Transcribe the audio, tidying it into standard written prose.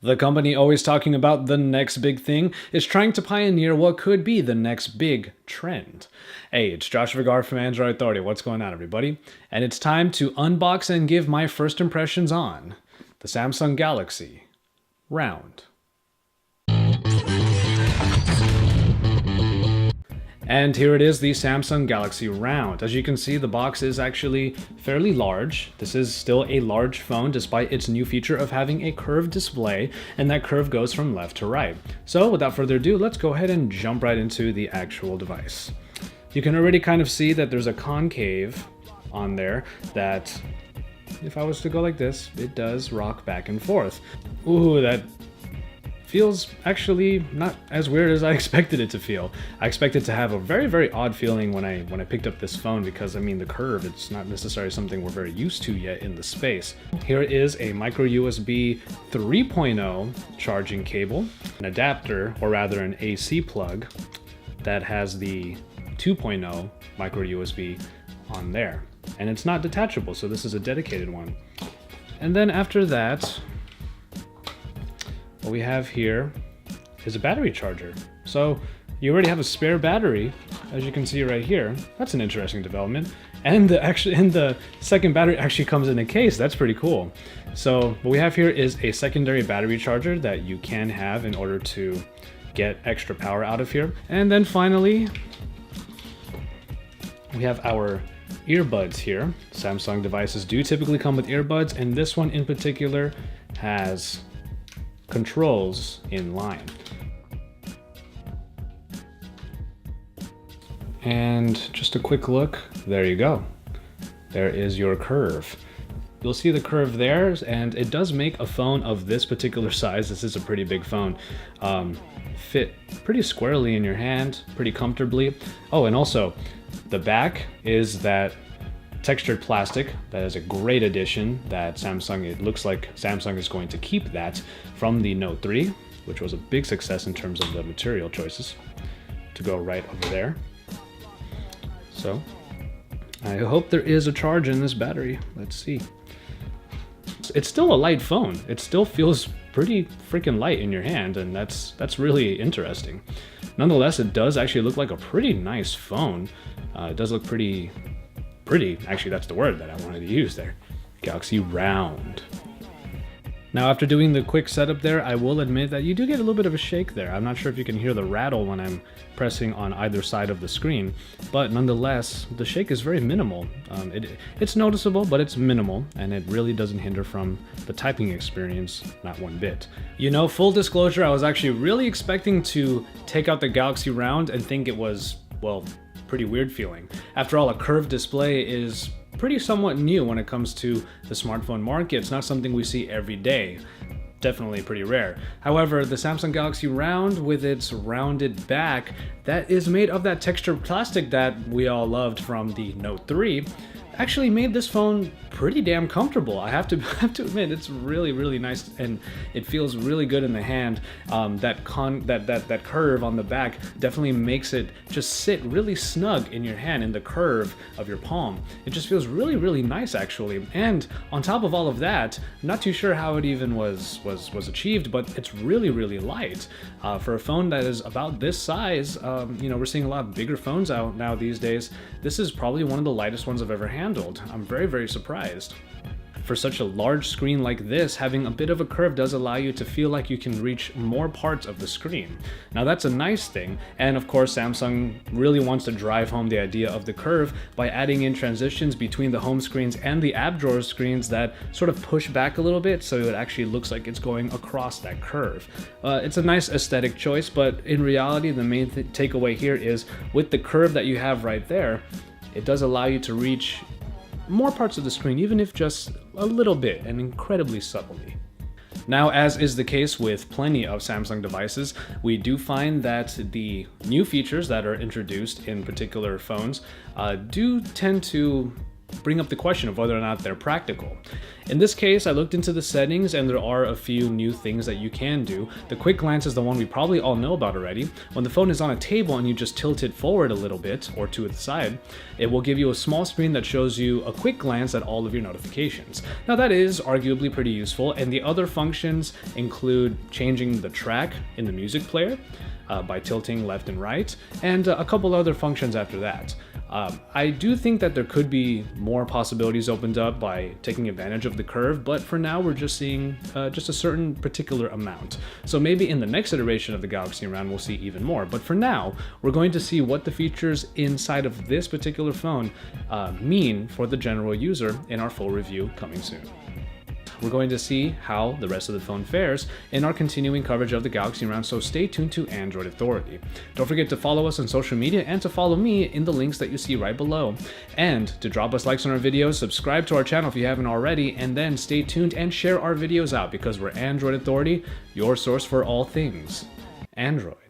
The company always talking about the next big thing is trying to pioneer what could be the next big trend. Hey, it's Josh Vergara from Android Authority. What's going on, everybody? And it's time to unbox and give my first impressions on the Samsung Galaxy Round. And here it is, the Samsung Galaxy Round. As you can see, the box is actually fairly large. This is still a large phone despite its new feature of having a curved display, and that curve goes from left to right. So without further ado, let's go ahead and jump right into the actual device. You can already kind of see that there's a concave on there that, if I was to go like this, it does rock back and forth. Ooh, that feels actually not as weird as I expected it to feel. I expected to have a very, very odd feeling when I picked up this phone because, I mean, the curve, it's not necessarily something we're very used to yet in the space. Here is a micro USB 3.0 charging cable, an adapter, or rather an AC plug, that has the 2.0 micro USB on there. And it's not detachable, so this is a dedicated one. And then after that, what we have here is a battery charger. So you already have a spare battery, as you can see right here. That's an interesting development. And the second battery actually comes in a case. That's pretty cool. So what we have here is a secondary battery charger that you can have in order to get extra power out of here. And then finally, we have our earbuds here. Samsung devices do typically come with earbuds, and this one in particular has controls in line. And just a quick look, there you go. There is your curve. You'll see the curve there, and it does make a phone of this particular size, this is a pretty big phone, fit pretty squarely in your hand, pretty comfortably. Oh, and also, the back is that textured plastic. That is a great addition that Samsung, it looks like Samsung is going to keep that from the Note 3, which was a big success in terms of the material choices, to go right over there. So I hope there is a charge in this battery. Let's see. It's still a light phone. It still feels pretty freaking light in your hand, and that's really interesting. Nonetheless, it does actually look like a pretty nice phone. It does look pretty, actually that's the word that I wanted to use there. Galaxy Round. Now, after doing the quick setup there, I will admit that you do get a little bit of a shake there. I'm not sure if you can hear the rattle when I'm pressing on either side of the screen, but nonetheless, the shake is very minimal. It's noticeable, but it's minimal, and it really doesn't hinder from the typing experience, not one bit. You know, full disclosure, I was actually really expecting to take out the Galaxy Round and think it was, well, pretty weird feeling. After all, a curved display is pretty somewhat new when it comes to the smartphone market. It's not something we see every day. Definitely pretty rare. However, the Samsung Galaxy Round with its rounded back that is made of that textured plastic that we all loved from the Note 3 actually made this phone pretty damn comfortable. I have to admit, it's really nice, and it feels really good in the hand. That curve on the back definitely makes it just sit really snug in your hand, in the curve of your palm. It just feels really nice, actually. And on top of all of that, I'm not too sure how it even was achieved, but it's really light for a phone that is about this size. You know, we're seeing a lot of bigger phones out now these days. This is probably one of the lightest ones I've ever handled. I'm very surprised. For such a large screen like this, having a bit of a curve does allow you to feel like you can reach more parts of the screen. Now that's a nice thing, and of course Samsung really wants to drive home the idea of the curve by adding in transitions between the home screens and the app drawer screens that sort of push back a little bit, so it actually looks like it's going across that curve. It's a nice aesthetic choice, but in reality the main takeaway here is with the curve that you have right there, it does allow you to reach more parts of the screen, even if just a little bit, and incredibly subtly. Now, as is the case with plenty of Samsung devices, we do find that the new features that are introduced in particular phones do tend to bring up the question of whether or not they're practical. In this case, I looked into the settings and there are a few new things that you can do. The quick glance is the one we probably all know about already. When the phone is on a table and you just tilt it forward a little bit or to the side, it will give you a small screen that shows you a quick glance at all of your notifications. Now that is arguably pretty useful, and the other functions include changing the track in the music player by tilting left and right, and a couple other functions after that. I do think that there could be more possibilities opened up by taking advantage of the curve, but for now we're just seeing just a certain particular amount. So maybe in the next iteration of the Galaxy Round we'll see even more, but for now we're going to see what the features inside of this particular phone mean for the general user in our full review coming soon. We're going to see how the rest of the phone fares in our continuing coverage of the Galaxy Round, so stay tuned to Android Authority. Don't forget to follow us on social media and to follow me in the links that you see right below. And to drop us likes on our videos, subscribe to our channel if you haven't already, and then stay tuned and share our videos out because we're Android Authority, your source for all things Android.